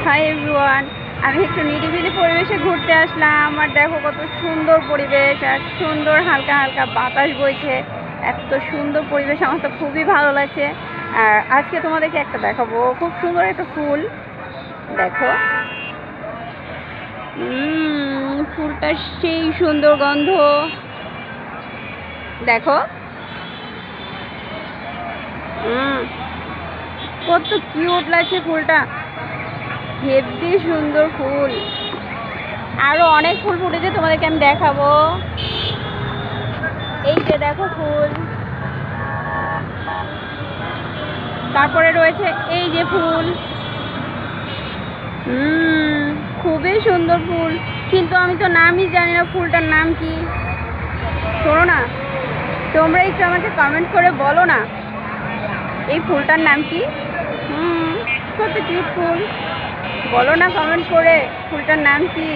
Hi everyone, আমি একটু নিরিবিলি পরিবেশে ঘুরতে আসলাম। আর দেখো কত সুন্দর পরিবেশ, আর সুন্দর হালকা হালকা বাতাস বইছে। এত সুন্দর পরিবেশ, আমার তো খুবই ভালো লাগছে। আর আজকে তোমাদেরকে একটা দেখাবো, খুব সুন্দর একটা ফুল। দেখো, ফুলটা সেই সুন্দর গন্ধ। দেখো, কত কিউট লাগছে ফুলটা, হেব্বি সুন্দর ফুল। আরো অনেক ফুল ফুটেছে, তোমাদেরকে আমি দেখাবো। এই যে দেখো ফুল, তারপরে রয়েছে এই যে ফুল। খুবই সুন্দর ফুল, কিন্তু আমি তো নামই জানি না ফুলটার নাম কি। শোনো না, তোমরা একটু আমাকে কমেন্ট করে বলো না এই ফুলটার নাম কি। কত কিউট ফুল, বলো না কমেন্ট করে ফুলটার নাম কি।